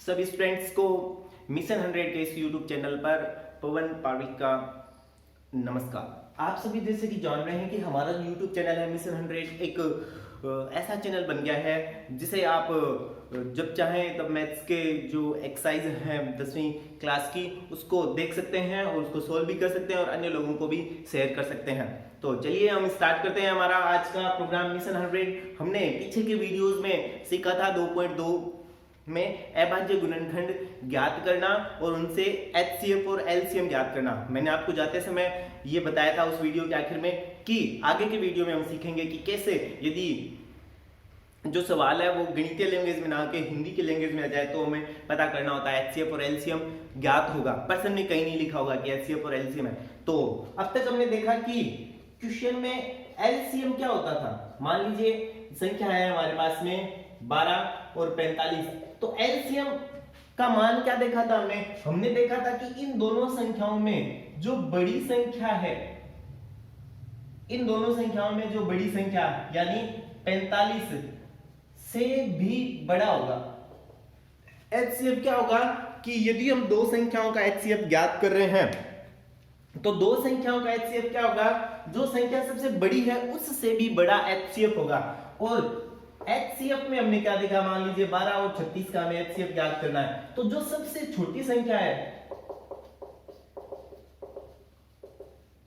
सभी स्टूडेंट्स को मिशन 100 के इस यूट्यूब चैनल पर पवन पारिक का नमस्कार। आप सभी जैसे कि जान रहे हैं कि हमारा यूट्यूब चैनल है मिशन 100 एक ऐसा चैनल बन गया है जिसे आप जब चाहें तब मैथ्स के जो एक्सरसाइज हैं 10वीं क्लास की उसको देख सकते हैं और उसको सोल्व भी कर सकते हैं और अन्य लोगों को भी शेयर कर सकते हैं। तो चलिए हम स्टार्ट करते हैं हमारा आज का प्रोग्राम मिशन 100। हमने पीछे के वीडियोस में सीखा था 2.2 में अभाज्य गुणनखंड ज्ञात करना और उनसे एचसीएफ और एलसीएम ज्ञात करना। मैंने आपको जाते समय ये बताया था उस वीडियो के आखिर में कि आगे के वीडियो में हम सीखेंगे कि कैसे यदि जो सवाल है वो गणितीय लैंग्वेज में ना के हिंदी के लैंग्वेज में आ जाए तो हमें पता करना होता है एचसीएफ और एलसीएम ज्ञात होगा। प्रश्न में कहीं नहीं लिखा होगा कि एचसीएफ और एलसीएम है। तो अब तक हमने देखा कि क्वेश्चन में एलसीएम क्या होता था। मान लीजिए संख्या है हमारे पास में 12 और 45, तो एलसीएम का मान क्या देखा था हमने देखा था कि इन दोनों संख्याओं में जो बड़ी संख्या है, इन दोनों संख्याओं में जो बड़ी संख्या यानी 45 से भी बड़ा होगा। एचसीएफ क्या होगा कि यदि हम दो संख्याओं का एचसीएफ ज्ञात कर रहे हैं तो दो संख्याओं का एचसीएफ क्या होगा, जो संख्या सबसे बड़ी है उससे भी बड़ा एचसीएफ होगा। और एचसीएफ में हमने क्या देखा, मान लीजिए 12 और 36 का हमें एचसीएफ ज्ञात करना है, तो जो सबसे छोटी संख्या है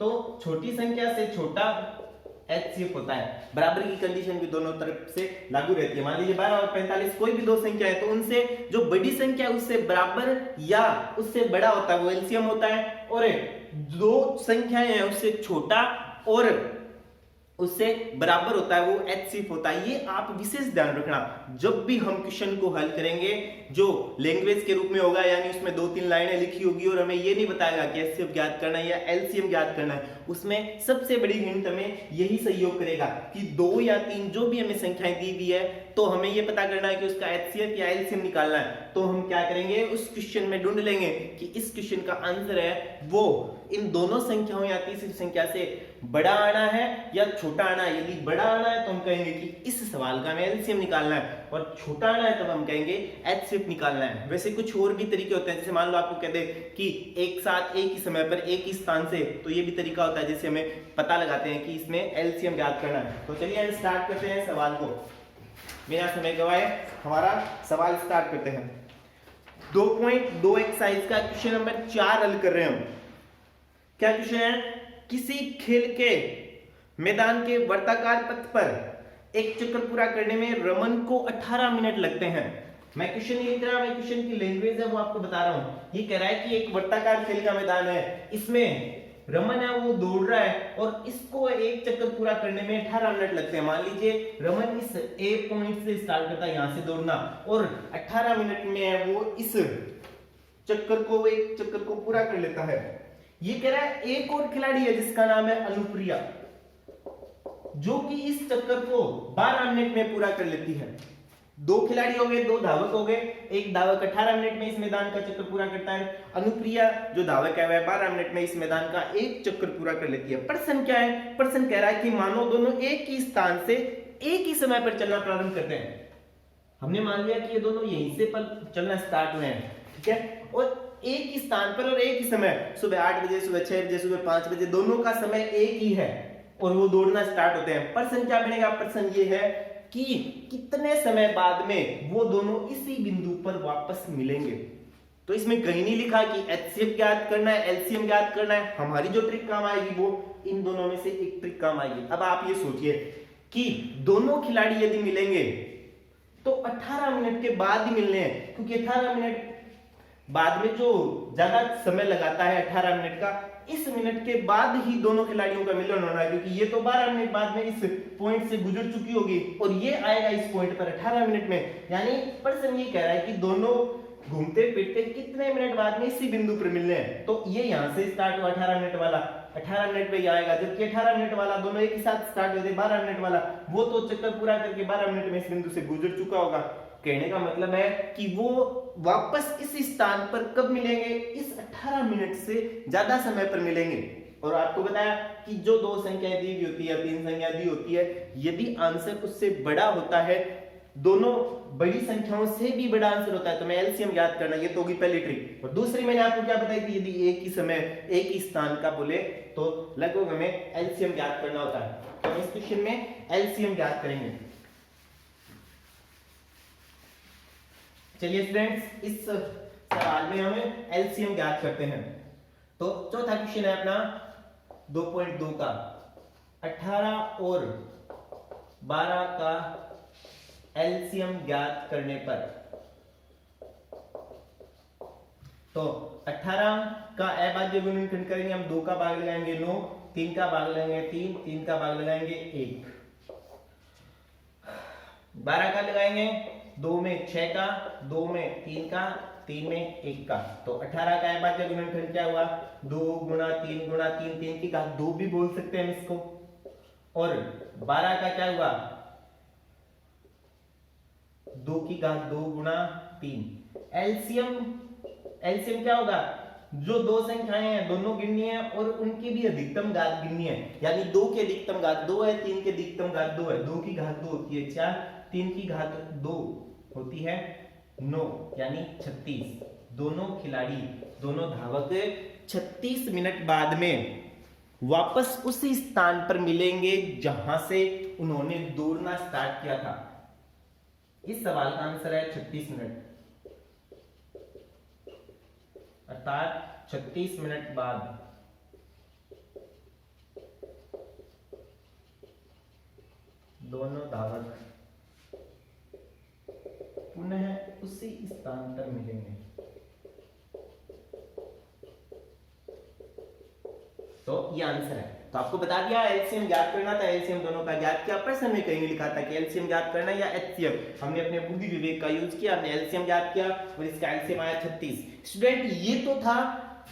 तो छोटी संख्या से छोटा एचसीएफ होता है। बराबर की कंडीशन भी दोनों तरफ से लागू रहती है। मान लीजिए 12 और 45 कोई भी दो संख्या है तो उनसे जो बड़ी संख्या है उससे बराबर या उससे बड़ा होता है वो एलसीएम होता है, और दो संख्याएं हैं उससे छोटा और उससे बराबर होता है वो एचसीएफ होता है। ये आप विशेष ध्यान रखना जब भी हम क्वेश्चन को हल करेंगे जो लैंग्वेज के रूप में होगा, यानी उसमें 2-3 लाइनें लिखी होगी और हमें ये नहीं बताएगा कि एचसीएफ ज्ञात करना है या एलसीएम ज्ञात करना है। उसमें सबसे बड़ी हिंट हमें यही सहयोग करेगा कि 2 या 3 जो भी हमें संख्याएं दी हुई है तो हमें ये पता करना है कि उसका एचसीएफ या एलसीएम निकालना है। तो हम क्या करेंगे, उस क्वेश्चन में ढूंढ लेंगे कि इस क्वेश्चन का आंसर है वो इन दोनों संख्याओं या तीसरी संख्या से बड़ा आना है या छोटा आना है। यदि बड़ा आना है तो हम कहेंगे कि इस सवाल का हमें एलसीएम निकालना है, और छोटा आना है तब हम कहेंगे एचसीएफ निकालना है। वैसे कुछ और भी तरीके होते हैं, जैसे मान लो आपको कह दे कि एक साथ एक ही समय पर एक ही स्थान से, तो ये भी तरीका होता है जिससे हमें पता लगाते हैं कि इसमें एलसीएम ज्ञात करना है। तो चलिए हम स्टार्ट करते हैं सवाल को, बिना समय गवाए हमारा सवाल स्टार्ट करते हैं। 2.2 एक्सरसाइज का क्वेश्चन नंबर 4 हल कर रहे हैं हम। क्या क्वेश्चन है, किसी खेल के मैदान के वर्ताकार पथ पर एक चक्कर पूरा करने में रमन को 18 मिनट लगते हैं। मैं क्वेश्चन नहीं लिख रहा, मैं क्वेश्चन की लैंग्वेज है वो आपको बता रहा हूं। ये कह रहा है कि एक वर्ताकार खेल का मैदान है, इसमें रमन है वो दौड़ रहा है और इसको एक चक्कर पूरा करने में 18 मिनट लगते हैं। मान लीजिए रमन इस ए पॉइंट से स्टार्ट करता है, यहां से दौड़ना, और 18 मिनट में वो इस एक चक्कर को पूरा कर लेता है। ये कह रहा है एक और खिलाड़ी है जिसका नाम है अनुप्रिया, जो कि इस चक्कर को 12 मिनट में पूरा कर लेती है। दो खिलाड़ी हो गए, दो धावक हो गए। एक धावक 18 मिनट में इस मैदान का चक्कर पूरा करता है, अनुप्रिया जो धावक है वह 12 मिनट में इस मैदान का एक चक्कर पूरा कर लेती है। प्रश्न क्या है, प्रश्न कह रहा है कि मानो दोनों एक ही स्थान से एक ही समय पर चलना प्रारंभ करते हैं। हमने मान लिया कि ये दोनों यहीं से चलना स्टार्ट हुए हैं, ठीक है, और एक ही स्थान पर और एक ही समय, सुबह 8 बजे, सुबह 6 बजे, सुबह 5 बजे, दोनों का समय एक ही है और वो दौड़ना स्टार्ट होते हैं। प्रश्न क्या बनेगा, प्रश्न ये है कि कितने समय बाद में वो दोनों इसी बिंदु पर वापस मिलेंगे। तो इसमें कहीं नहीं लिखा कि एचसीएफ ज्ञात करना है, एलसीएम ज्ञात करना है। हमारी जो ट्रिक काम आएगी वो इन दोनों में से एक ट्रिक काम आएगी। अब आप ये सोचिए कि दोनों खिलाड़ी यदि मिलेंगे तो 18 मिनट के बाद ही मिलने हैं, क्योंकि 18 मिनट बाद में जो ज्यादा समय लगाता है 18 मिनट का, इस मिनट के बाद ही दोनों खिलाड़ियों का मिलन होना है, क्योंकि ये तो 12 मिनट बाद में इस पॉइंट से गुजर चुकी होगी और ये आएगा इस पॉइंट पर 18 मिनट में। यानी प्रश्न ये कह रहा है कि दोनों घूमते फिरते कितने मिनट बाद में इसी बिंदु पर मिलने हैं। तो ये यहां से स्टार्ट हुआ 18 मिनट वाला, 18 मिनट में ये आएगा, जबकि 18 मिनट वाला दोनों एक ही साथ स्टार्ट होते 12 मिनट वाला, वो तो चक्कर पूरा करके 12 मिनट में इस बिंदु से गुजर चुका होगा। कहने का मतलब है कि वो वापस इस स्थान पर कब मिलेंगे, इस 18 मिनट से ज्यादा समय पर मिलेंगे। और आपको बताया कि जो दो संख्याएं दी होती है, 3 संख्या दी होती है, यदि आंसर उससे बड़ा होता है, दोनों बड़ी संख्याओं से भी बड़ा आंसर होता है तो मैं एलसीएम ज्ञात करना, ये तो होगी पहली ट्रिक। और दूसरी मैंने आपको क्या बताई थी, यदि एक ही समय एक ही स्थान का बोले तो लगभग हमें एलसीएम ज्ञात करना होता है। तो इस क्वेश्चन में एलसीएम ज्ञात करेंगे। चलिए स्टूडेंट्स, इस सवाल में हमें एलसीएम ज्ञात करते हैं। तो चौथा क्वेश्चन है अपना 2.2 का 18 और 12 का एलसीएम ज्ञात करने पर। तो 18 का अभाज्य गुणनखंड करेंगे हम, 2 का भाग लगाएंगे 9, 3 का भाग लगाएंगे 3, 3 का भाग लगाएंगे 1, 12 का लगाएंगे 2 में 6 का, 2 में 3 का, 3 में 1 का। तो 18 का अभाज्य गुणनखंड क्या हुआ, 2 गुणा 3 गुणा 3, 3 की घात 2 भी बोल सकते हैं इसको। और 12 का क्या हुआ, 2 की घात 2 गुणा 3। एलसीएम क्या होगा, जो दो संख्याएं हैं दोनों गिननी है और उनकी भी अधिकतम घात गिननी है। यानी 2 की अधिकतम घात 2 है, 3 की अधिकतम घात 2 है, 2 की घात 2 होती है 4, 3 की घात 2 होती है 9, यानी 36। दोनों खिलाड़ी, दोनों धावक 36 मिनट बाद में वापस उसी स्थान पर मिलेंगे जहां से उन्होंने दौड़ना स्टार्ट किया था। इस सवाल का आंसर है 36 मिनट, अर्थात 36 मिनट बाद दोनों धावक पुनः उसी स्थान पर मिलेंगे। तो ये आंसर है। तो आपको बता दिया एलसीएम ज्ञात करना था, एलसीएम दोनों का ज्ञात किया। प्रश्न में कहीं लिखा था कि एलसीएम ज्ञात करना या एचसीएफ, हमने अपने बुद्धि विवेक का यूज किया, हमने एलसीएम ज्ञात किया और इसका एलसीएम आया 36। स्टूडेंट ये तो था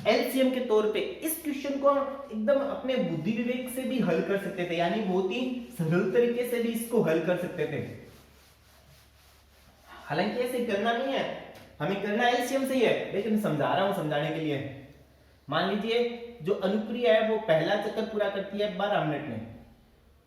एलसीएम के तौर पे। इस क्वेश्चन को हम एकदम अपने बुद्धि विवेक से भी हल कर सकते थे, यानी बहुत ही सरल तरीके से भी इसको हल कर सकते थे। हालांकि ऐसे करना नहीं है, हमें करना एलसीएम से ही है, लेकिन समझा रहा हूं समझाने के लिए। मान लीजिए जो अनुप्रिया है वो पहला चक्कर पूरा करती है 12 मिनट में,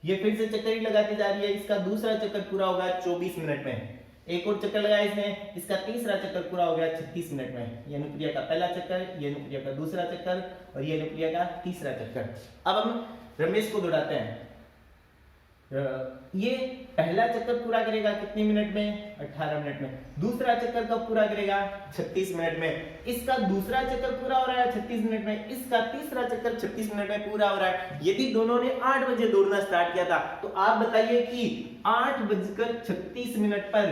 ये फिर से चक्कर ही लगाती जा रही है, इसका दूसरा चक्कर पूरा होगा 24 मिनट में। एक और चक्कर लगाया इसने, इसका तीसरा चक्कर पूरा हो गया 36 मिनट में। ये अनुप्रिया का पहला चक्कर, ये अनुप्रिया का दूसरा चक्कर और ये अनुप्रिया का तीसरा चक्कर। अब हम रमेश को दौड़ाते हैं। ये पहला चक्कर पूरा करेगा कितने मिनट में, 18 मिनट में। दूसरा चक्कर कब पूरा करेगा, 36 मिनट में। इसका दूसरा चक्कर पूरा हो रहा है 36 मिनट में, इसका तीसरा चक्कर 36 मिनट में पूरा हो रहा है। यदि दोनों ने 8 बजे दौड़ना स्टार्ट किया था तो आप बताइए कि 8:36 पर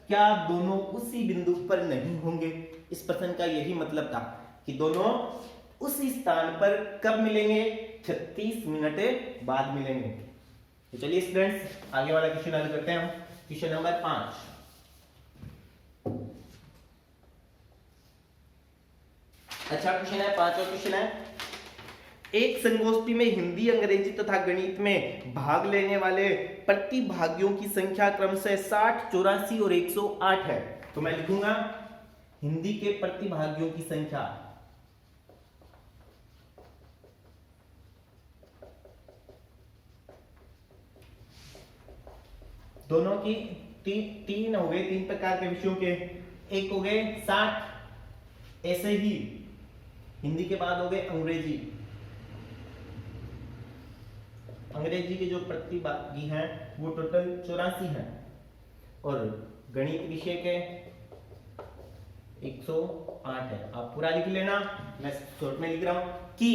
क्या दोनों उसी बिंदु पर नहीं होंगे। इस प्रश्न का यही मतलब था कि दोनों उसी स्थान पर कब मिलेंगे, 36 मिनट बाद मिलेंगे। तो चलिए स्टूडेंट्स आगे वाला क्वेश्चन हल करते हैं हम। Question number 5। अच्छा क्वेश्चन है, 5वां क्वेश्चन है, एक संगोष्ठी में हिंदी, अंग्रेजी तथा गणित में भाग लेने वाले प्रतिभागियों की संख्या क्रमशः 60, 84 और 108 है। तो मैं लिखूंगा हिंदी के प्रतिभागियों की संख्या दोनों की तीन हो गए, 3 प्रकार के विषयों के। एक हो गए 60, ऐसे ही हिंदी के बाद हो गए अंग्रेजी। अंग्रेजी के जो प्रतिभागी हैं वो टोटल 84 हैं और गणित विषय के 108 है। आप पूरा लिख लेना, मैं शॉर्ट में लिख रहा हूं कि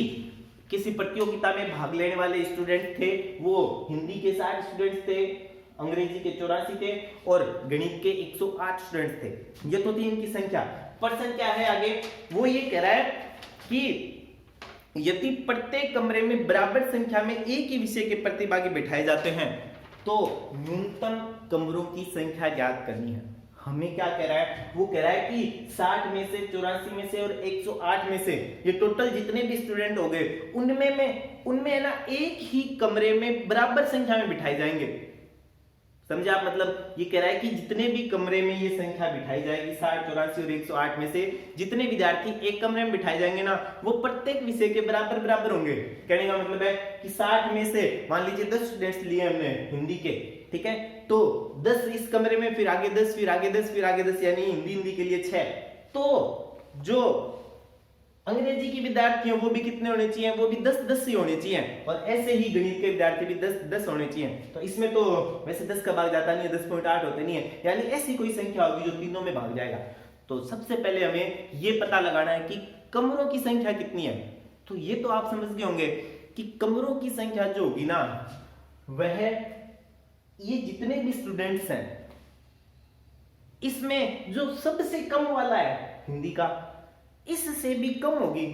किसी प्रतियोगिता में भाग लेने वाले स्टूडेंट थे वो हिंदी के 60 स्टूडेंट्स थे, अंग्रेजी के 84 थे और गणित के 108 स्टूडेंट्स थे। ये तो थी इनकी संख्या। प्रश्न क्या है आगे, वो ये कह रहा है कि यदि प्रत्येक कमरे में बराबर संख्या में एक ही विषय के प्रतिभागी बिठाए जाते हैं तो न्यूनतम कमरों की संख्या ज्ञात करनी है। हमें क्या कह रहा है, वो कह रहा है कि 60 में से, 84 में से और 108 में से ये टोटल जितने भी स्टूडेंट हो गए उनमें है ना एक ही कमरे में बराबर संख्या में बिठाए जाएंगे। समझे आप, मतलब ये कह रहा है कि जितने भी कमरे में ये संख्या बिठाई जाएगी 60, 84 और 108 में से जितने विद्यार्थी एक कमरे में बिठाए जाएंगे ना वो प्रत्येक विषय के बराबर बराबर होंगे। कहने का मतलब है कि 60 में से मान लीजिए 10 स्टूडेंट्स लिए हमने हिंदी के, ठीक है। तो 10 इस कमरे में, फिर आगे 10, फिर आगे 10, फिर आगे 10, यानी हिंदी के लिए 6। तो जो अंग्रेजी के विद्यार्थी हैं वो भी कितने होने चाहिए, वो भी 10-10 ही होने चाहिए, और ऐसे ही गणित के विद्यार्थी भी 10-10 होने चाहिए। तो इसमें तो वैसे 10 का भाग जाता नहीं है, 10.8 होते नहीं है, यानी ऐसी कोई संख्या होगी जो तीनों में भाग जाएगा। तो सबसे पहले हमें ये पता लगाना है कि कमरों की संख्या कितनी है। तो ये तो आप समझ गए होंगे कि कमरों की संख्या जो होगी ना, वह ये जितने भी स्टूडेंट्स हैं इसमें जो सबसे कम वाला है हिंदी का, इससे भी कम होगी।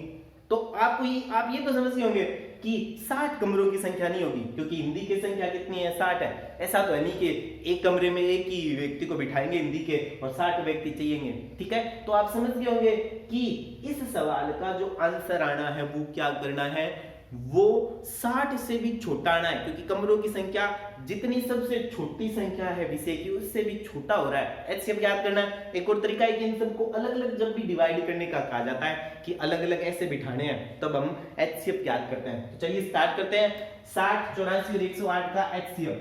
तो आप ये तो समझ गए होंगे कि 60 कमरों की संख्या नहीं होगी, क्योंकि हिंदी की संख्या कितनी है, 60 है। ऐसा तो है नहीं कि एक कमरे में एक ही व्यक्ति को बिठाएंगे हिंदी के और 60 व्यक्ति चाहिए, ठीक है। तो आप समझ गए होंगे कि इस सवाल का जो आंसर आना है वो क्या करना है, वो 60 से भी छोटा आना है, क्योंकि कमरों की संख्या जितनी सबसे छोटी संख्या है विषय की, उससे भी छोटा हो रहा है। एचसीएफ याद करना है। एक और तरीका है कि इन सबको अलग अलग जब भी डिवाइड करने का कहा जाता है कि अलग अलग ऐसे बिठाने हैं, तब हम एचसीएफ याद करते हैं। तो चलिए स्टार्ट करते हैं। 60, 84 और 108 का एचसीएफ।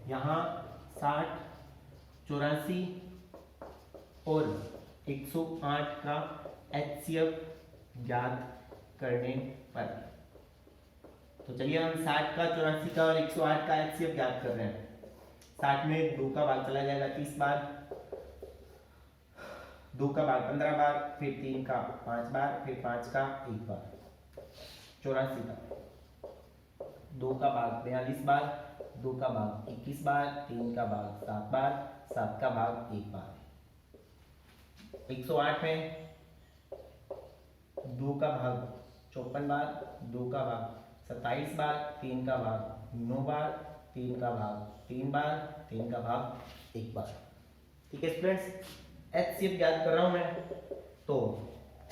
यहां 60, 84 और 108 का एचसीएफ याद करने पर। तो चलिए हम 60 का, 84 का और 108 का एचसीएफ याद कर रहे हैं। 60 में 2 का भाग चला जाएगा 30 बार, 2 का भाग 15 बार, फिर 3 का 5 बार, फिर 5 का 1 बार। 84 का 2 का भाग 42 बार, 2 का भाग 21 बार, 3 का भाग 7 बार, 7 का भाग 1 बार। 108 में 2 का भाग 54 बार, 2 का भाग 27 बार, 3 का भाग 9 बार, 3 का भाग 3 बार, 3 का भाग 1 बार। ठीक है स्टूडेंट्स, एचसीएफ याद कर रहा हूं मैं। तो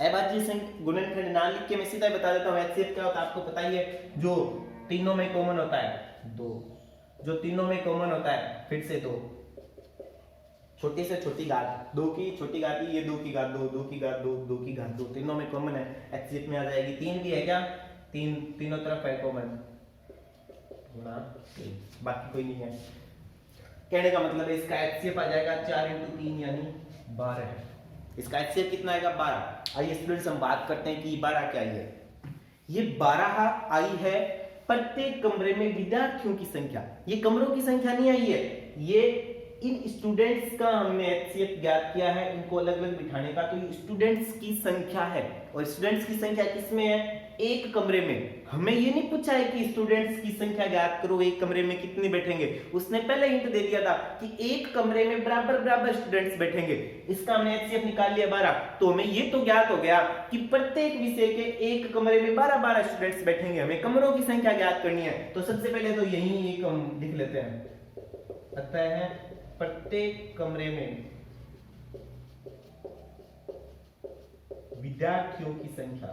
अभाज्य संख्या गुणनखंड ना लिख के मैं सीधा बता देता हूं एचसीएफ क्या होता है। आपको पता ही है, जो तीनों में कॉमन होता है 2, जो तीनों में कॉमन होता है फिर से 2, छोटी से छोटी घात 2 की छोटी घात, ये 2 की घात 2, 2 की घात 2, 2 की घात 2, तीनों में कॉमन है, एचसीएफ में आ जाएगी। 3 भी है क्या, तीनों तरफ है कॉमन, गुणा 3, बाकी कोई नहीं है। कहने का मतलब है इसका एचसीएफ आ जाएगा 4 × 3 यानी 12। इसका एचसीएफ कितना आएगा, 12। आइए स्टूडेंट्स हम बात करते हैं कि 12 क्या है। ये 12 आई है प्रत्येक कमरे में विद्यार्थियों की संख्या, ये कमरों की संख्या नहीं आई है, ये इन स्टूडेंट्स का हमने एचसीएफ ज्ञात किया है, इनको अलग अलग बिठाने का। तो ये स्टूडेंट्स की संख्या है, और स्टूडेंट्स की संख्या किसमें है, एक कमरे में। हमें ये नहीं पूछा है कि स्टूडेंट्स की संख्या ज्ञात करो, एक कमरे में कितने बैठेंगे। उसने पहले हिंट दे दिया था कि एक कमरे में बराबर बराबर स्टूडेंट्स बैठेंगे। इसका हमने एचसीएफ निकाल लिया 12। तो हमें ये तो ज्ञात हो गया कि प्रत्येक विषय के एक कमरे में 12-12 स्टूडेंट्स बैठेंगे। हमें कमरों की संख्या ज्ञात करनी है, तो सबसे पहले तो यही एक हम लिख लेते हैं। अतः है प्रत्येक कमरे में विद्यार्थियों की संख्या,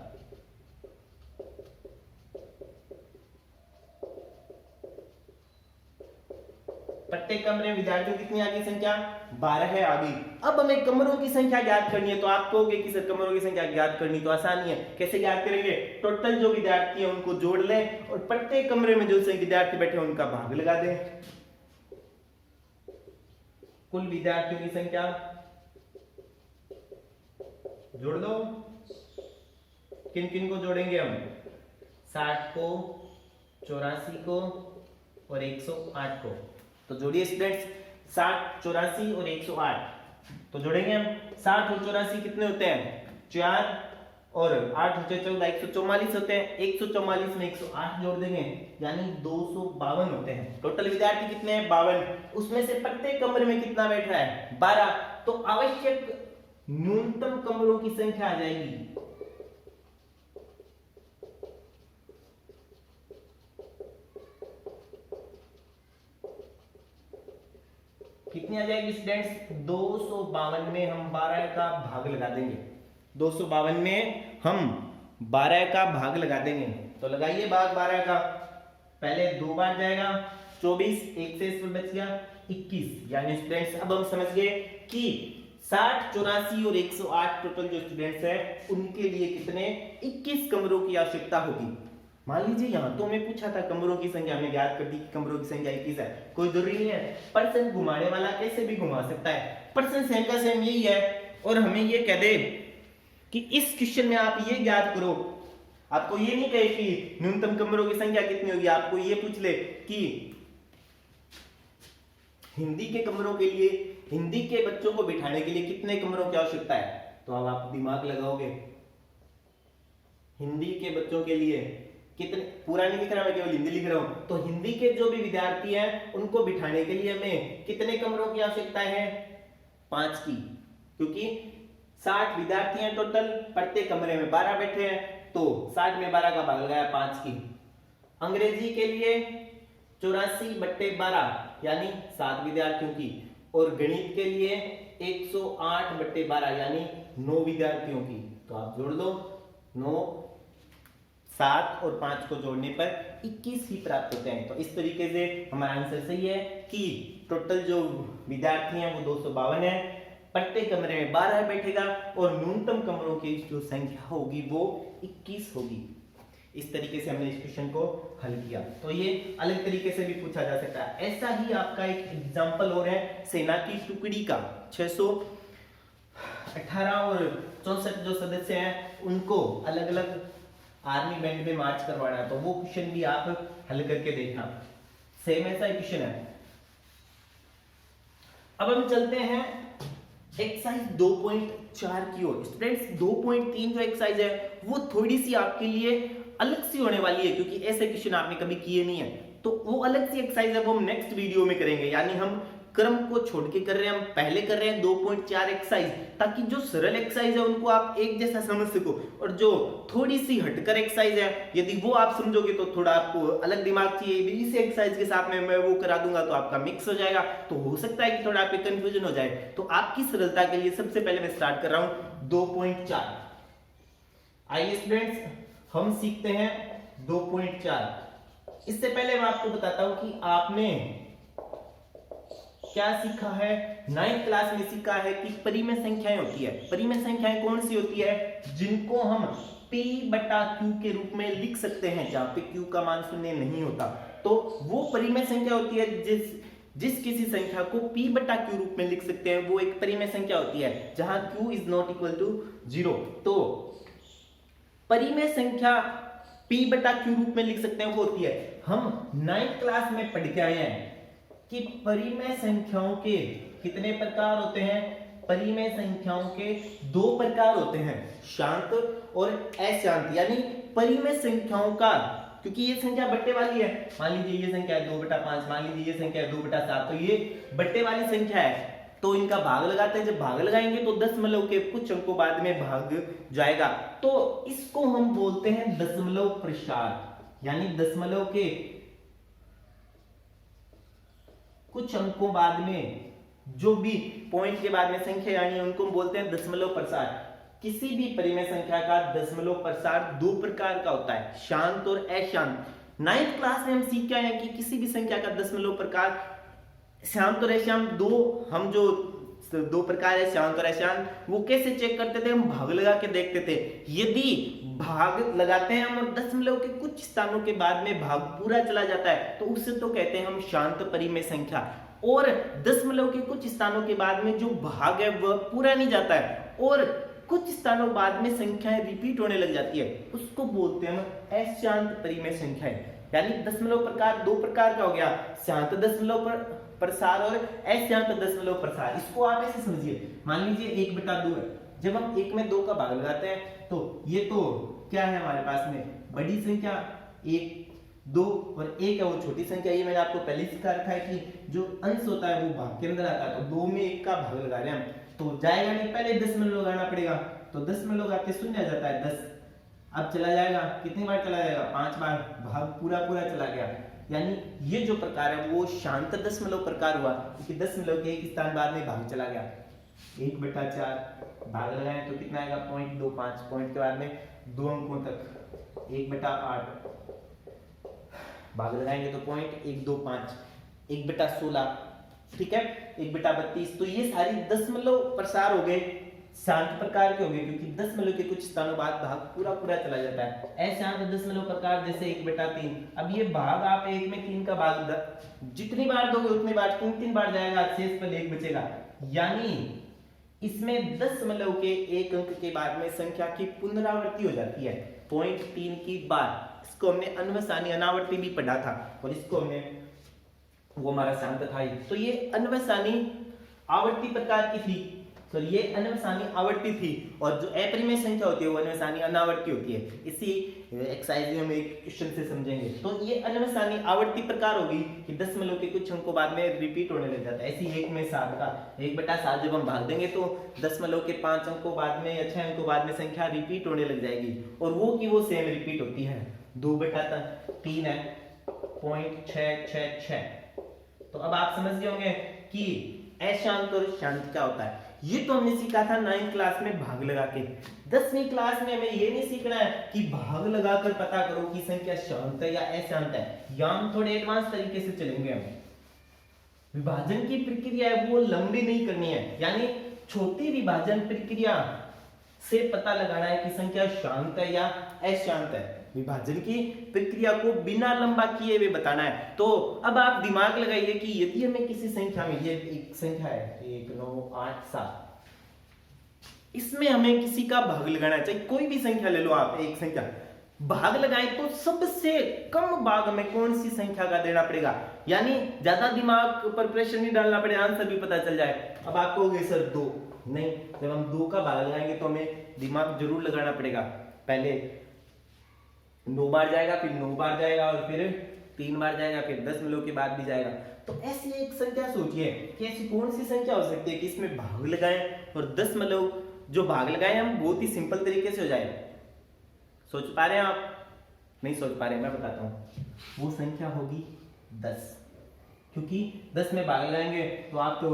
प्रत्येक कमरे में विद्यार्थियों कितनी आ गई संख्या, 12 है आ गई। अब हमें कमरों की संख्या ज्ञात करनी है। तो आप कहोगे कि सर कमरों की संख्या ज्ञात करनी तो आसानी है, कैसे ज्ञात करेंगे, टोटल जो विद्यार्थी हैं उनको जोड़ लें और प्रत्येक कमरे में जो विद्यार्थी बैठे हैं उनका भाग लगा दें। कुल विद्यार्थियों की संख्या जोड़ दो। किन किन को जोड़ेंगे हम, 60 को, 84 को और 108 को। तो जोड़िए स्टूडेंट्स, 60, 84 और 108 तो जोड़ेंगे हम। 60 और 84 कितने होते हैं, 4 और 8 होते 14, 144 होते हैं। 144 में 108 जोड़ देंगे यानी 252 होते हैं। टोटल विद्यार्थी कितने हैं, 52। उसमें से प्रत्येक कमरे में कितना बैठ रहा है, 12। तो आवश्यक न्यूनतम कमरों की संख्या आ जाएगी कितनी आ जाएगी स्टूडेंट्स, 252 में हम 12 का भाग लगा देंगे। 252 में हम 12 का भाग लगा देंगे। तो लगाइए भाग 12 का, पहले 2 बार जाएगा 24, एक से इसमें बच गया 21। यानी स्टूडेंट्स अब हम समझ गए कि 60, 84 और 108 टोटल जो स्टूडेंट्स हैं उनके लिए कितने 21 कमरों की आवश्यकता होगी। मान लीजिए यहाँ तो हमें पूछा था कमरों की संख्या, हमें ज्ञात कर दी कि कमरों की संख्या 21 है, कोई जरूरी नहीं है। पर्सन घुमाने वाला कैसे भी घुमा सकता है, पर्सन सेम का सेम यही है। और हमें ये कह दे कि इस क्वेश्चन में आप ये ज्ञात करो, आपको ये नहीं कहे कि न्यूनतम कमरों की संख्या कितनी होगी, आपको ये पूछ ले कि हिंदी के कमरों के लिए, हिंदी के बच्चों को बिठाने के लिए कितने कमरों की आवश्यकता है, तो अब आप दिमाग लगाओगे। हिंदी के बच्चों के लिए कितने, पूरा नहीं लिख रहा मैं, केवल हिंदी लिख रहा हूं। तो हिंदी के जो भी विद्यार्थी हैं उनको बिठाने के लिए हमें कितने कमरों की आवश्यकता है, 5 की, क्योंकि 60 विद्यार्थी हैं टोटल, प्रत्येक कमरे में 12 बैठे हैं, तो 60 में 12 का भाग लगाया 5 की। अंग्रेजी के लिए 84/12 यानी 7 विद्यार्थियों की, और गणित के लिए 108/12 यानी 9 विद्यार्थियों की। तो आप जोड़ दो, 9, 7 और 5 को जोड़ने पर 21 ही प्राप्त होते हैं। तो इस तरीके से हमारा आंसर सही है कि टोटल जो विद्यार्थी हैं वो 252 है, प्रत्येक कमरे में 12 बैठेगा, और न्यूनतम कमरों की जो संख्या होगी वो 21 होगी। इस तरीके से हमने इस क्वेश्चन को हल किया। तो ये अलग तरीके से भी पूछा जा सकता है। ऐसा ही आपका एक एग्जांपल और है सेना की टुकड़ी का, 618 और 64 जो सदस्य हैं उनको अलग अलग आर्मी बैंड में मार्च करवाना है, तो वो क्वेश्चन भी आप हल करके देखना, सेम ऐसा क्वेश्चन है। अब हम चलते हैं एक्सरसाइज 2.4 की ओर। स्टूडेंट्स 2.3 जो एक्सरसाइज है वो थोड़ी सी आपके लिए अलग सी होने वाली है, क्योंकि ऐसे क्वेश्चन आपने कभी किए नहीं है, तो वो अलग सी एक्सरसाइज है वो हम नेक्स्ट वीडियो में करेंगे। यानी हम क्रम को छोड़ के कर रहे हैं, हम पहले कर रहे हैं 2.4 एक्सरसाइज, ताकि जो सरल एक्सरसाइज है उनको आप एक जैसा समझ सको, और जो थोड़ी सी हटकर एक्सरसाइज है यदि वो आप समझोगे तो थोड़ा आपको अलग दिमाग चाहिए, इसी एक्सरसाइज के साथ में मैं वो करा दूंगा तो आपका मिक्स हो जाएगा, तो हो सकता है कि थोड़ा आपके कंफ्यूजन हो जाए। तो आपकी सरलता के लिए सबसे पहले मैं स्टार्ट कर रहा हूं 2.4। आइए स्टूडेंट्स हम सीखते हैं 2.4। इससे पहले मैं आपको बताता हूं कि आपने क्या सीखा है। 9th क्लास में सीखा है कि परिमेय संख्याएं होती है। परिमेय संख्याएं कौन सी होती है, जिनको हम P/Q के रूप में लिख सकते हैं, जहां पे Q का मान 0 नहीं होता, तो वो परिमेय संख्या होती है। जिस किसी संख्या को P/Q रूप में लिख सकते हैं वो एक परिमेय संख्या होती है, जहां Q is not equal to 0। तो परिमेय संख्या P/Q रूप में लिख सकते हैं वो होती है, हम 9th क्लास में पढ़ के आए हैं कि परिमेय संख्याओं के कितने प्रकार होते हैं। परिमेय संख्याओं के 2 प्रकार होते हैं, शांत और अशांत। यानी परिमेय संख्याओं का, क्योंकि ये संख्या बट्टे वाली है, मान लीजिए ये संख्या है 2/5, मान लीजिए ये संख्या है 2/7, तो ये बट्टे वाली संख्या है, तो इनका भाग लगाते हैं। जब भाग लगाएंगे तो दशमलव के कुछ अंकों बाद में भाग जाएगा, तो इसको हम बोलते हैं दशमलव प्रसार। यानी दशमलव के कुछ अंकों बाद में जो भी पॉइंट के बाद में संख्या आनी है उनको बोलते हैं दशमलव प्रसार। किसी भी परिमेय संख्या का दशमलव प्रसार 2 प्रकार का होता है, शांत और अशांत। 9th क्लास में हम सीख के आए हैं कि किसी भी संख्या का दशमलव प्रकार शांत और अशांत, हम जो 2 प्रकार है शांत और अशांत, वो कैसे चेक करते थे, हम भाग लगा के देखते थे। यदि भाग लगाते हैं हम और दशमलव के कुछ स्थानों के बाद में भाग पूरा चला जाता है तो उससे तो कहते हैं हम शांत परिमेय संख्या, और दशमलव के कुछ स्थानों के बाद में जो भाग है वह पूरा नहीं जाता है और कुछ स्थानों बाद में संख्याएं रिपीट होने लग जाती है, उसको बोलते हैं हम अशांत परिमेय संख्याएं। यानी दशमलव प्रकार 2 प्रकार का हो गया, शांत दशमलव प्रसार और अशांत दशमलव प्रसार। इसको आप ऐसे समझिए, मान लीजिए 1/2 है, जब हम 1 में 2 का भाग लगाते हैं तो ये तो क्या है हमारे पास में बड़ी संख्या 1, 2 और 1 है वो छोटी संख्या। ये मैंने आपको पहले सिखा रखा है कि जो अंश होता है वो भाग के अंदर आता है, तो 2 में 1 का भाग लगा रहे हैं हम, तो जाएगा नहीं, पहले दशमलव लगाना पड़ेगा, तो दशमलव लगाते 0 आ जाता है 10। अब चला जाएगा, कितनी बार चला जाएगा, 5 बार, भाग पूरा चला गया। यानी ये जो प्रकार है वो शांत दशमलव प्रकार हुआ, क्योंकि दशमलव के एक स्थान बाद में भाग चला गया। 1/4 भाग लगाए तो कितना आएगा 0.25, पॉइंट के बाद में 2 अंकों तक 1/8 भाग लगाएंगे तो 0.125, 1/16, ठीक है, 1/32। तो ये सारी दशमलव प्रसार हो गए, शांत प्रकार के होंगे, क्योंकि दशमलव के कुछ स्थानों बाद भाग पूरा पूरा चला जाता है। अशांत दशमलव प्रकार जैसे 1/3। अब ये भाग आप 1 में 3 का भाग जितनी बार दोगे उतनी बार 3 बार जाएगा, शेष पर 1 बचेगा। यानी इसमें दशमलव के एक अंक के बाद में संख्या की पुनरावृत्ति हो जाती है 0.3 की बार। इसको हमने अन्वसानी अनावर्ती भी पढ़ा था, और इसको हमने, वो हमारा शांत था ही। तो ये अन्वसानी आवर्ती प्रकार की थी, तो ये अन्वसानी आवर्ती थी, और जो अपरिमेय संख्या होती है वो अन्वसानी अनावर्ती होती है। इसी एक्सरसाइज में हम एक क्वेश्चन से समझेंगे। तो ये अन्वसानी आवर्ती प्रकार होगी कि दशमलव के कुछ अंकों बाद में रिपीट होने लग जाता है। ऐसी 1 में 7 का 1/7 जब हम भाग देंगे तो दशमलव के 5 अंकों बाद में या 6 अंकों बाद में संख्या रिपीट होने लग जाएगी, और वो की वो सेम रिपीट होती है। 2/3 है 0.666। तो अब आप समझ गए होंगे कि अशांत और शांत क्या होता है। ये तो हमने सीखा था 9th क्लास में भाग लगा के। 10वीं क्लास में हमें ये नहीं सीखना है कि भाग लगाकर पता करो कि संख्या शांत है या अशांत है। यहाँ हम थोड़े एडवांस तरीके से चलेंगे। हम विभाजन की प्रक्रिया है वो लंबी नहीं करनी है, यानी छोटी विभाजन प्रक्रिया से पता लगाना है कि संख्या शांत है या अशांत है। विभाजन की प्रक्रिया को बिना लंबा किए हुए बताना है। तो अब आप दिमाग लगाइए कि यदि हमें किसी संख्या में, ये एक संख्या है 1 9 8 7, इसमें हमें किसी का भाग लगाना है, चाहे कोई भी संख्या ले लो आप, एक संख्या भाग लगाए तो सबसे कम भाग हमें कौन सी संख्या का देना पड़ेगा। यानी ज्यादा दिमाग पर प्रेशर नहीं डालना पड़ेगा, आंसर भी पता चल जाए। अब आप कहोगे सर 2 नहीं, जब हम 2 का भाग लगाएंगे तो हमें दिमाग जरूर लगाना पड़ेगा। पहले 9 बार जाएगा, फिर 9 बार जाएगा, और फिर 3 बार जाएगा, फिर दशमलव के बाद भी जाएगा। तो ऐसी एक संख्या सोचिए कि ऐसी कौन सी संख्या हो सकती है कि इसमें भाग लगाएं और दशमलव जो भाग लगाएं हम बहुत ही सिंपल तरीके से हो जाए। सोच पा रहे हैं आप? नहीं सोच पा रहे, मैं बताता हूं। वो संख्या होगी 10, क्योंकि 10 में भाग लगाएंगे तो आप तो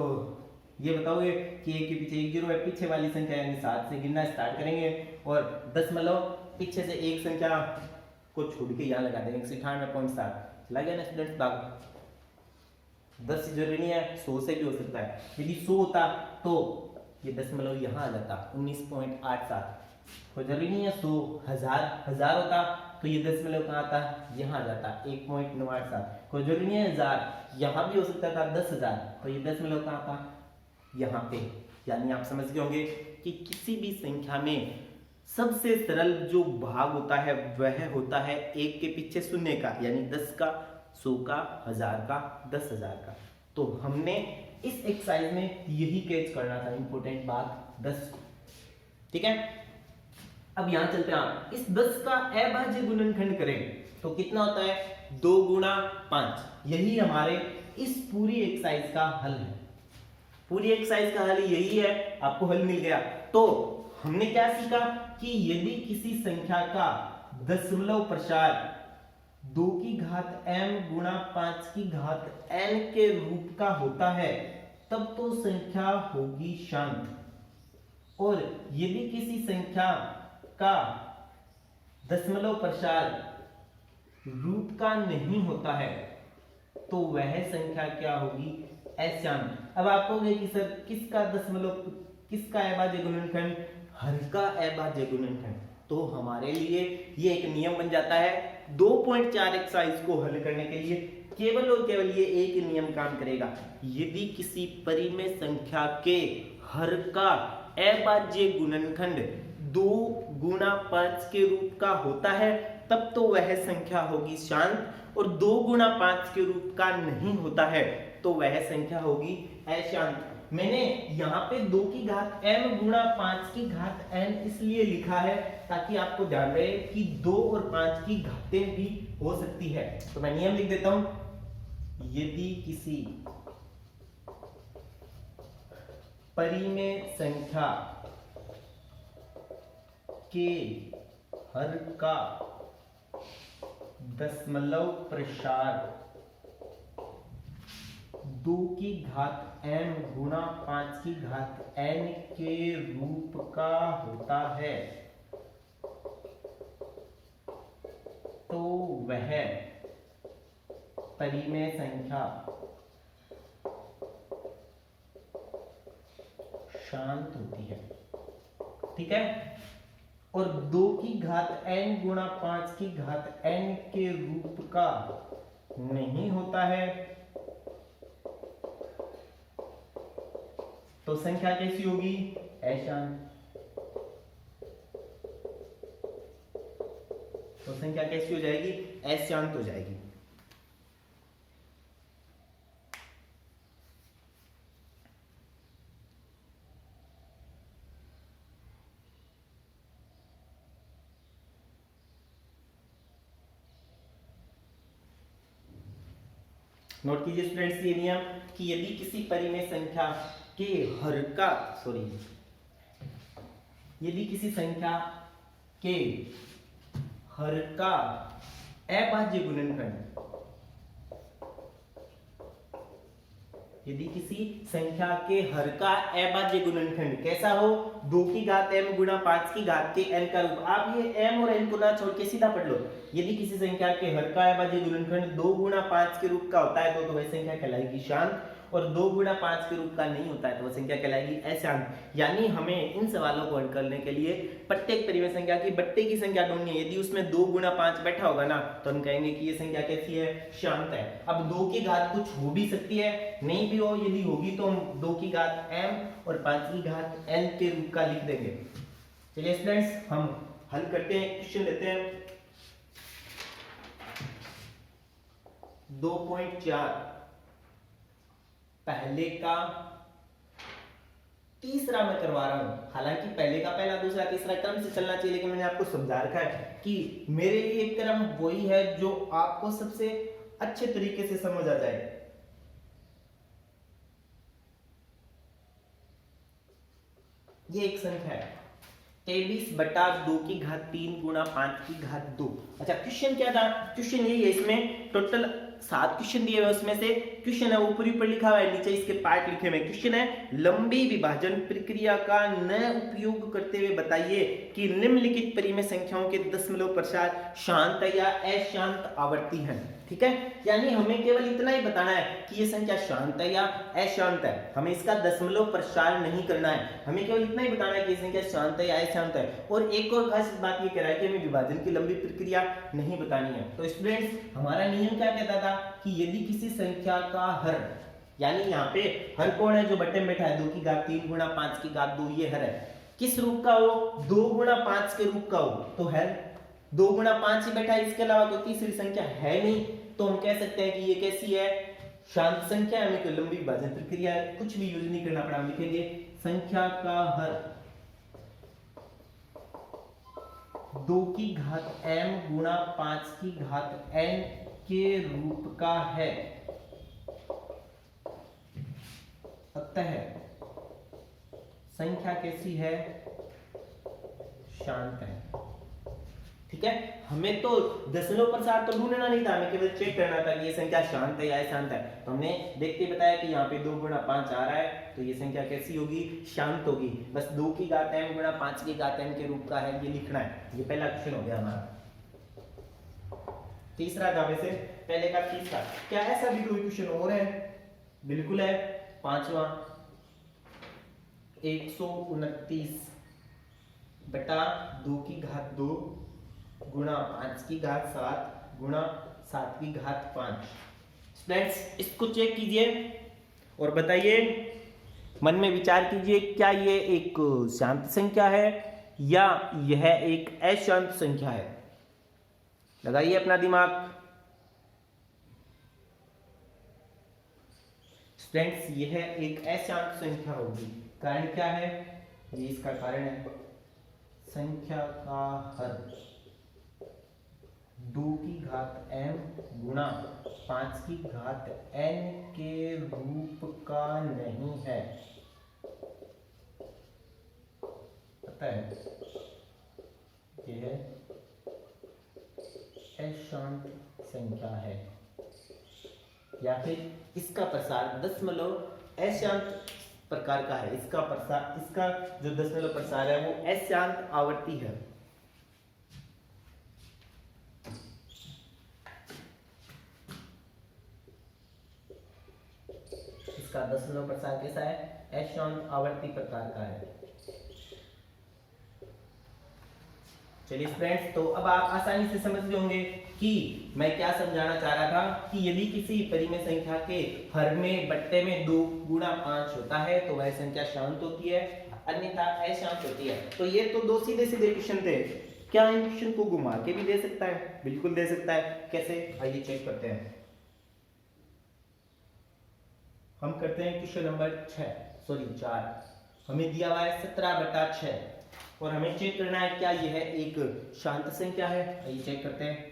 ये बताओगे कि 1 के पीछे 1 जीरो है, पीछे वाली संख्या यानी 7 से गिनना स्टार्ट करेंगे, और दशमलव पीछे से एक संख्या को छोड़ के यहाँ लगा देंगे 98.7। चला गया ना स्टूडेंट्स भाग। 10 जरूरी नहीं है, 100 से भी हो सकता है। यदि 100 होता तो ये दशमलव यहाँ आ जाता 19.87। कोई जरूरी नहीं है 100, 1000 होता तो ये दशमलव कहाँ आता, यहाँ आ जाता 1.987। कोई जरूरी नहीं है 1000, यहाँ भी हो सकता था 10,000, तो ये दशमलव कहाँ आता, यहाँ पे। यानी आप समझ गए होंगे कि किसी भी संख्या में सबसे सरल जो भाग होता है वह होता है 1 के पीछे शून्य का, यानी 10 का, 100 का, 1000 का, 10,000 का। तो हमने इस एक्सरसाइज में यही कैच करना था, इंपॉर्टेंट बात 10। ठीक है, अब यहां चलते हैं। आप इस 10 का अभाज्य गुणनखंड करें तो कितना होता है, 2 गुणा 5। यही हमारे इस पूरी एक्सरसाइज का हल है। पूरी एक्सरसाइज का हल यही है, आपको हल मिल गया। तो हमने क्या सीखा कि यदि किसी संख्या का दशमलव प्रसार 2 की घात m गुणा 5 की घात n के रूप का होता है तब तो संख्या होगी शांत, और यदि किसी संख्या का दशमलव प्रसार रूप का नहीं होता है तो वह संख्या क्या होगी, अशांत। अब आप कहोगे कि सर किसका दशमलव, किसका अभाज्य गुणनखंड, हर का अभाज्य गुणनखंड। तो हमारे लिए ये एक नियम बन जाता है। 2.4 एक्सरसाइज को हल करने के लिए केवल और केवल ये एक नियम काम करेगा। यदि किसी परिमेय संख्या के हर का अभाज्य गुणनखंड 2 गुणा 5 के रूप का होता है तब तो वह संख्या होगी शांत, और 2 गुणा 5 के रूप का नहीं होता है तो वह संख्या होगी अशांत। मैंने यहाँ पे 2 की घात m गुणा 5 की घात n इसलिए लिखा है ताकि आपको ध्यान रहे कि 2 और 5 की घातें भी हो सकती है। तो मैं नियम लिख देता हूं, यदि किसी परिमेय संख्या के हर का दशमलव प्रसार 2 की घात m गुणा 5 की घात n के रूप का होता है तो वह परिमेय संख्या शांत होती है। ठीक है, और 2 की घात n गुणा 5 की घात n के रूप का नहीं होता है, तो संख्या कैसी होगी? अशांत। तो संख्या कैसी हो जाएगी? अशांत हो जाएगी। नोट कीजिए स्टूडेंट्स ये नियम कि यदि किसी परिमेय संख्या के हर का यदि किसी संख्या के हर का अभाज्य गुणनखंड, यदि किसी संख्या के हर का अभाज्य गुणनखंड कैसा हो? 2 की घात m गुणा 5 की घात के n का रूप। आप ये m और n को ना छोड़ के सीधा पढ़ लो। यदि किसी संख्या के हर का अभाज्य गुणनखंड 2 गुणा 5 के रूप का होता है तो वह संख्या कहलाएगी शांत, और 2 गुणा 5 के रूप का नहीं होता है तो वह संख्या कहलाएगी अशांत। यानी हमें इन सवालों को हल करने के लिए प्रत्येक परिमेय संख्या की बट्टे की संख्या ढूंढनी है। यदि उसमें 2 गुणा 5 बैठा होगा ना तो हम कहेंगे कि ये संख्या कैसी है? शांत है। अब 2 की घात कुछ हो भी सकती है, नहीं भी हो, यदि होगी तो हम 2 की घात m और 5 की घात n के रूप का लिख देंगे। चलिए स्टूडेंट्स हम हल करते हैं, क्वेश्चन लेते हैं 2.4 पहले का तीसरा मैं करवा रहा हूं। हालांकि पहले का पहला दूसरा तीसरा क्रम से चलना चाहिए, लेकिन मैंने आपको समझा रखा है कि मेरे लिए क्रम वही है जो आपको सबसे अच्छे तरीके से समझ आ जाए। ये एक संख्या है 23/2 की घात 3 गुणा 5 की घात 2। अच्छा क्वेश्चन क्या था? क्वेश्चन यही है, इसमें टोटल 7 क्वेश्चन दिए हुए, उसमें से क्वेश्चन है ऊपर ऊपर लिखा हुआ है, नीचे इसके पार्ट लिखे हुए। क्वेश्चन है लंबी विभाजन प्रक्रिया का न उपयोग करते हुए बताइए कि निम्नलिखित परिमेय संख्याओं के दशमलव प्रसार शांत या अशांत आवर्ती हैं। ठीक है, यानी हमें केवल इतना ही बताना है कि ये संख्या शांत है या अशांत है, हमें इसका दशमलव प्रसार नहीं करना है, हमें केवल इतना ही बताना है कि ये संख्या शांत है या अशांत है। और एक और खास बात ये कह रहा है कि हमें विभाजन की लंबी प्रक्रिया नहीं बतानी है। तो स्टूडेंट्स हमारा नियम क्या कहता था कि यदि किसी संख्या का हर, यानी यहाँ पे हर कौन है जो बट्टे में बैठा है? 2 की घात 3 गुणा 5 की घात 2, ये हर है। किस रूप का हो? 2 गुणा 5 के रूप का हो तो हर 2 गुणा 5 ही बैठा है, इसके अलावा कोई तीसरी संख्या है नहीं, तो हम कह सकते हैं कि ये कैसी है? शांत संख्या। हमें कोई लंबी विभाजन प्रक्रिया कुछ भी यूज नहीं करना पड़ा, हम लिखेंगे संख्या का हर 2 की घात m गुणा 5 की घात n के रूप का है, अतः संख्या कैसी है? शांत है। ठीक है, हमें तो दशमलव प्रसार तो ढूंढना नहीं था, हमें केवल चेक करना था कि ये संख्या शांत है या अशांत है। तो हमने देखते बताया कि यहाँ पे 2 गुणा 5 आ रहा है, तो ये संख्या कैसी होगी? शांत होगी। बस 2 की घात m गुणा 5 की घात n के रूप का है, ये लिखना है। ये पहला क्वेश्चन हो गया हमारा। तीसरा था वैसे पहले का तीसरा। क्या ऐसा भी कोई क्वेश्चन और है? बिल्कुल है, पांचवा 129 बटा 2 की घात 2 गुणा 5 की घात 7 गुणा 7 की घात 5। स्टूडेंट्स इसको चेक कीजिए और बताइए, मन में विचार कीजिए, क्या ये एक शांत संख्या है या यह एक अशांत संख्या है? लगाइए अपना दिमाग। स्टूडेंट्स यह एक अशांत संख्या होगी। कारण क्या है? ये इसका कारण है, संख्या का हर 2 की घात m गुणा 5 की घात n के रूप का नहीं है, पता है यह अशांत संख्या है, या फिर इसका प्रसार दशमलव अशांत प्रकार का है। इसका प्रसार, इसका जो दशमलव प्रसार है वो अशांत आवर्ती है। इसका दशमलव प्रसार कैसा है? अशांत आवर्ती प्रकार का है। चलिए फ्रेंड्स, तो अब आप आसानी से समझ गए होंगे कि मैं क्या समझाना चाह रहा था कि यदि किसी परिमेय संख्या के हर में बट्टे में 2 गुणा 5 होता है तो वह संख्या शांत होती है, अन्यथा अशांत होती है। तो ये तो दो सीधे सीधे क्वेश्चन थे। क्या इन क्वेश्चन को घुमा के भी दे सकता है? बिल्कुल दे सकता है। कैसे, आइए चेक करते हैं। हम करते हैं क्वेश्चन नंबर 4। हमें दिया हुआ है 17/6 और हमें चेक करना है क्या यह एक शांत संख्या है। आइए चेक करते हैं।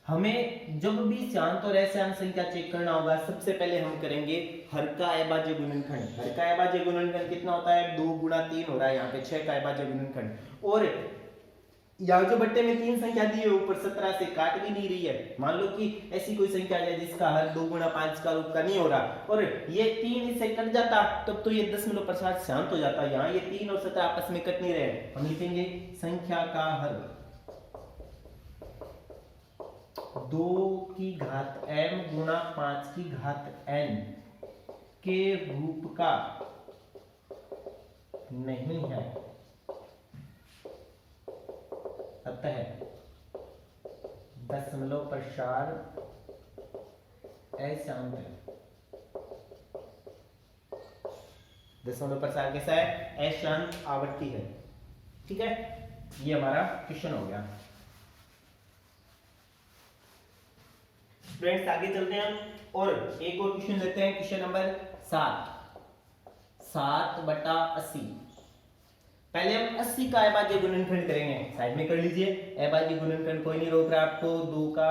हमें जब भी शांत और अशांत संख्या चेक करना होगा, सबसे पहले हम करेंगे हर का अभाज्य गुणनखंड। हर का अभाज्य गुणनखंड कितना होता है? 2 गुणा 3 हो रहा है, यहाँ पे 6 का अभाज्य गुणनखंड। और यहाँ जो बट्टे में 3 संख्या दी है ऊपर 17 से काट भी नहीं रही है। मान लो कि ऐसी कोई संख्या है जिसका हर 2 गुणा 5 का रूप का नहीं हो रहा और ये 3 इससे कट जाता, तब तो ये 10 प्रसाद शांत हो जाता। यहाँ ये 3 और 17 आपस में कट नहीं रहे। हम लिखेंगे संख्या का हर 2 की घात m गुणा 5 की घात n के रूप का नहीं है, अतः दशमलव प्रसार अशांत है। दशमलव प्रसार कैसा है? अशांत आवर्ती है। ठीक है, ये हमारा क्वेश्चन हो गया। फ्रेंड्स आगे चलते हैं और एक और क्वेश्चन लेते हैं। Question number 7/80। पहले हम 80 का अभाज्य गुणनखंड करेंगे। साइड में कर लीजिए। अभाज्य गुणनखंड कोई नहीं रोक रहा आपको। 2 का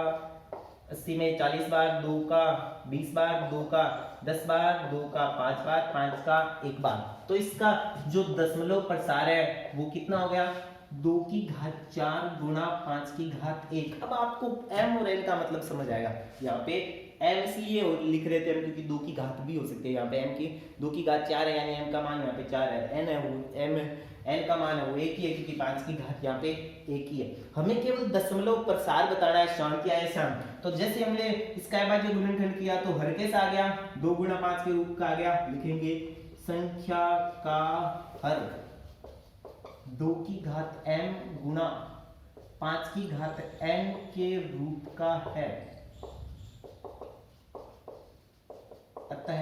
80 में 40 बार, 2 का 20 बार, 2 का 10 बार, 2 का 5 बार, 5 का 1 बार। तो इसका जो दशमलव प्रसार है वो कितना हो गया? 2 की घात 4 गुणा 5 की घात 1। अब आपको m और n का मतलब समझ आएगा। यहाँ पे m इसलिए लिख रहे थे हम क्योंकि 2 की घात भी हो सकती है। यहाँ पे m की 2 की घात 4 है, यानी m का मान यहाँ पे 4 है। n है वो n का मान है वो 1 ही है क्योंकि 5 की घात यहाँ पे 1 ही है। हमें केवल दशमलव प्रसार बताना है, शांत या अशांत। तो जैसे हमने इसका अभाज्य गुणनखंड किया तो हर कैसा आ गया? 2 गुणा 5 के रूप का आ गया। लिखेंगे संख्या का हर 2 की घात m गुणा 5 की घात n के रूप का है, अतः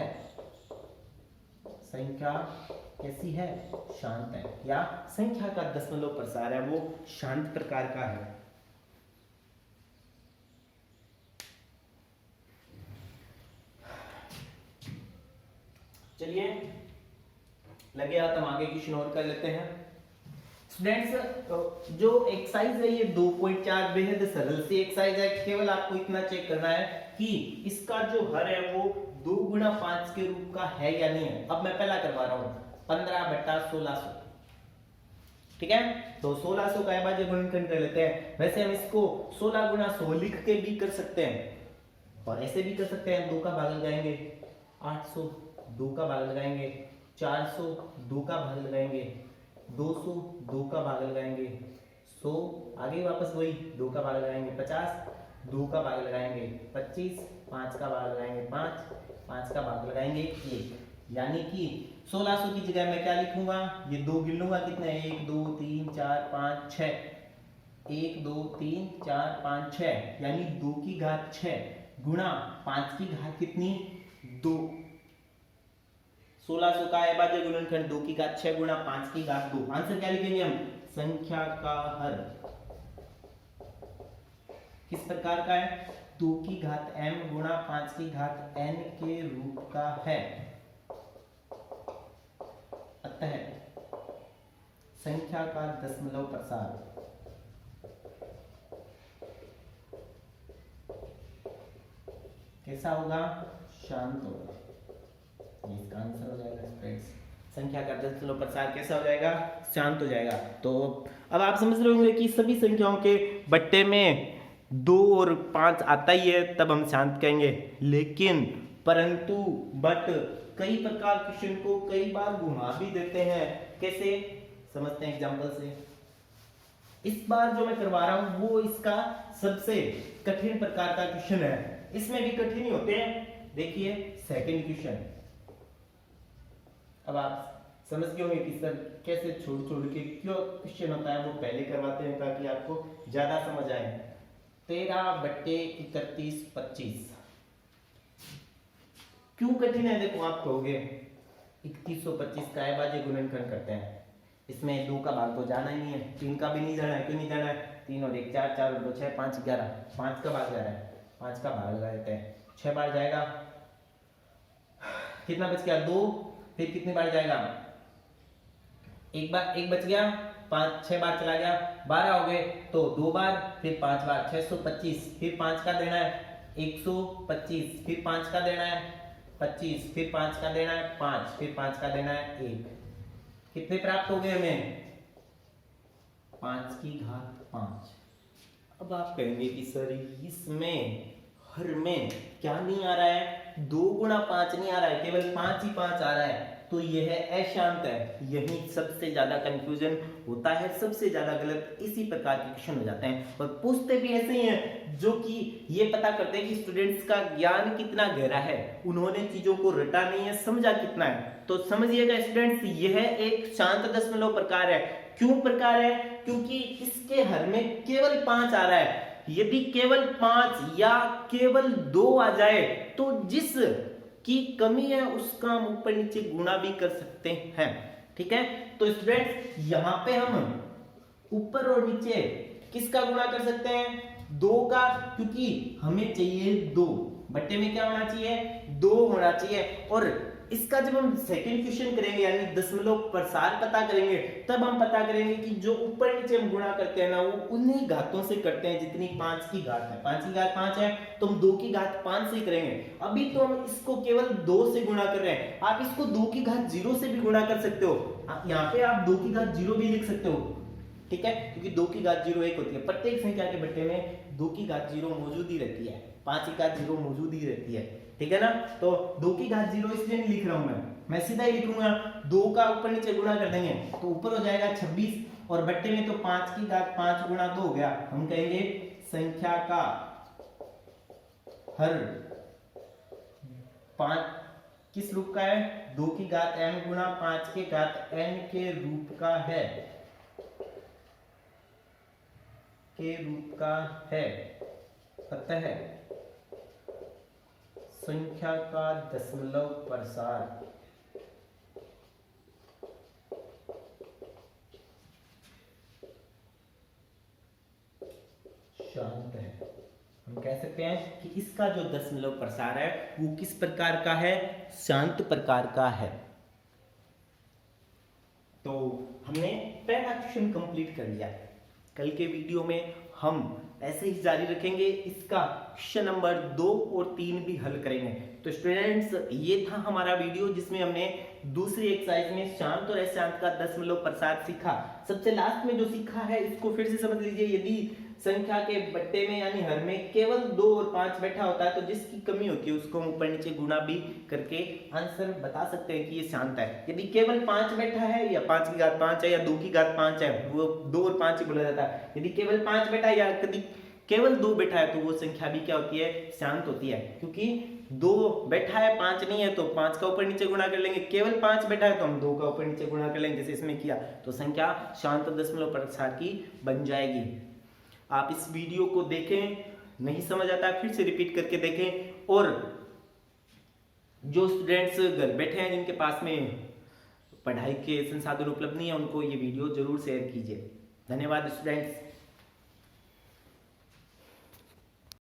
संख्या कैसी है? शांत है, या संख्या का दशमलव प्रसार है वो शांत प्रकार का है। चलिए लगे हाथ हम आगे क्वेश्चन और कर लेते हैं। स्टूडेंट्स जो एक्सरसाइज है ये 2.4 बेहद सरल सी एक्सरसाइज है। केवल आपको इतना चेक करना है कि इसका जो हर है वो 2 गुणा 5 के रूप का है या नहीं है। अब मैं पहला करवा रहा हूं 15/1600। ठीक है, तो 1600 का अभाज्य गुणनखंड कर लेते हैं। वैसे हम इसको 16 गुणा 100 लिख के भी कर सकते हैं और ऐसे भी कर सकते हैं। 2 का भाग लगाएंगे, 800 2 का भाग लगाएंगे, 400 2 का भाग लगाएंगे, 200 2 का भाग लगाएंगे, 100 आगे वापस वही 2 का भाग लगाएंगे, 50 2 का भाग लगाएंगे, 25 5 का भाग लगाएंगे, 5 का भाग लगाएंगे 1। यानी कि 1600 की जगह मैं क्या लिखूंगा? ये 2 गिन लूंगा, कितने? 1 2 3 4 5 6, 1 2 3 4 5 6, यानी 2 की घात 6 गुणा 5 की घात कितनी? 2। 1600 का अभाज्य गुणनखंड 2 की घात 6 गुणा 5 की घात 2। आंसर क्या लिखेंगे हम? संख्या का हर किस प्रकार का है? 2 की घात m गुणा 5 की घात n के रूप का है, अतः संख्या का दशमलव प्रसार कैसा होगा? शांत होगा। इसका आंसर हो जाएगा फ्रेंड्स, संख्या का दशमलव प्रसार कैसा हो जाएगा? शांत हो जाएगा। तो अब आप समझ रहे होंगे कि सभी संख्याओं के बट्टे में 2 और 5 आता ही है, तब हम शांत कहेंगे। लेकिन परंतु बट कई प्रकार क्वेश्चन को कई बार घुमा भी देते हैं। कैसे समझते हैं एग्जांपल से। इस बार जो मैं करवा रहा हूं वो इसका सबसे कठिन प्रकार का क्वेश्चन है। इसमें भी कठिन ही होते हैं। देखिए सेकंड क्वेश्चन। अब आप समझ गए होंगे कि सर कैसे छोड़ छोड़ के क्यों क्वेश्चन होता है वो पहले करवाते हैं ताकि आपको ज्यादा समझ आए। 13/31 क्यों कठिन है देखो आप कहोगे 3125 का है बाजी गुणनखंड करते हैं, इसमें 2 का भाग तो जाना ही नहीं है, 3 का भी नहीं जाना है, क्यों नहीं जाना है, 3 और 1 4, 4 और 2 6, 5 11, 5 का भाग जा रहा है, 5 का भाग लगा देते हैं, 6 बार जाएगा, कितना बच गया 2, फिर कितनी बार जाएगा, एक बार, एक बच गया, 5 6 बार चला गया, 12 हो गए तो 2 बार, फिर 5 बार, 625, फिर 5 का देना है 125, फिर 5 का देना है 25, फिर 5 का देना है 5, फिर 5 का देना है 1, कितने प्राप्त हो गए हमें 5 की घात 5। अब आप कहेंगे कि सर इसमें हर में क्या नहीं आ रहा है, 2 गुणा 5 नहीं आ रहा है, केवल 5 ही 5 आ रहा है, तो यह अशांत है। यही सबसे ज्यादा कंफ्यूजन होता है, सबसे ज्यादा गलत इसी प्रकार के क्वेश्चन हो जाते हैं और पूछते भी ऐसे ही हैं जो कि ये पता करते हैं कि स्टूडेंट्स का ज्ञान कितना गहरा है, उन्होंने चीजों को रटा नहीं है, समझा कितना है। तो समझिएगा स्टूडेंट्स, यह एक शांत दशमलव प्रकार है। क्यों प्रकार है, क्योंकि इसके हर में केवल 5 आ रहा है। यदि केवल 5 या केवल 2 आ जाए तो जिस की कमी है उसका हम ऊपर नीचे गुणा भी कर सकते हैं, ठीक है। तो स्टूडेंट्स यहां पे हम ऊपर और नीचे किसका गुणा कर सकते हैं, 2 का, क्योंकि हमें चाहिए 2, बट्टे में क्या होना चाहिए 2 होना चाहिए। और इसका जब हम सेकंड क्वेश्चन करेंगे यानी दशमलव प्रसार पता करेंगे, तब हम पता करेंगे कि जो ऊपर नीचे हम गुणा करते हैं ना वो उन्हीं घातों से करते हैं जितनी 5 की घात है। 5 की घात 5 है तो हम 2 की घात 5 से करेंगे। अभी तो हम इसको केवल 2 से गुणा कर रहे हैं, आप इसको 2 की घात 0 से भी गुणा कर सकते हो, यहाँ पे आप 2 की घात 0 भी लिख सकते हो, ठीक है, क्योंकि 2 की घात 0 1 होती है। प्रत्येक संख्या के बट्टे में 2 की घात 0 मौजूद ही रहती है, 5 की घात 0 मौजूद ही रहती है, ठीक है ना। तो 2 की घात 0 इसलिए नहीं लिख रहा हूं मैं सीधा ही लिखूंगा, 2 का ऊपर नीचे गुणा कर देंगे तो ऊपर हो जाएगा 26 और बट्टे में तो 5 की घात 5 गुणा 2 हो गया। हम कहेंगे संख्या का हर 5 किस रूप का है, 2 की घात n गुणा 5 के घात n के रूप का है, अतः संख्या का दशमलव प्रसार शांत है। हम कह सकते हैं कि इसका जो दशमलव प्रसार है वो किस प्रकार का है, शांत प्रकार का है। तो हमने पहला क्वेश्चन कंप्लीट कर लिया। कल के वीडियो में हम ऐसे ही जारी रखेंगे, इसका क्वेश्चन नंबर 2 और 3 भी हल करेंगे। तो स्टूडेंट्स ये था हमारा वीडियो जिसमें हमने दूसरी एक्सरसाइज में शांत और अशांत का दशमलव प्रसार सीखा। सबसे लास्ट में जो सीखा है इसको फिर से समझ लीजिए। यदि संख्या के बट्टे में यानी हर में केवल 2 और 5 बैठा होता है तो जिसकी कमी होती है उसको हम ऊपर नीचे गुणा भी करके आंसर बता सकते हैं कि ये शांत है। यदि केवल 5 बैठा है या 5 की घात 5 है या 2 की घात 5 है, वो 2 और 5 ही बोला जाता है। यदि केवल 5 बैठा है या यदि केवल 2 बैठा है तो वो संख्या भी क्या होती है, शांत होती है। क्योंकि 2 बैठा है 5 नहीं है तो 5 का ऊपर नीचे गुणा कर लेंगे, केवल 5 बैठा है तो हम 2 का ऊपर नीचे गुणा कर लेंगे जैसे इसमें किया, तो संख्या शांत दशमलव प्रसार की बन जाएगी। आप इस वीडियो को देखें, नहीं समझ आता फिर से रिपीट करके देखें, और जो स्टूडेंट्स घर बैठे हैं जिनके पास में पढ़ाई के संसाधन उपलब्ध नहीं है उनको ये वीडियो जरूर शेयर कीजिए। धन्यवाद स्टूडेंट्स।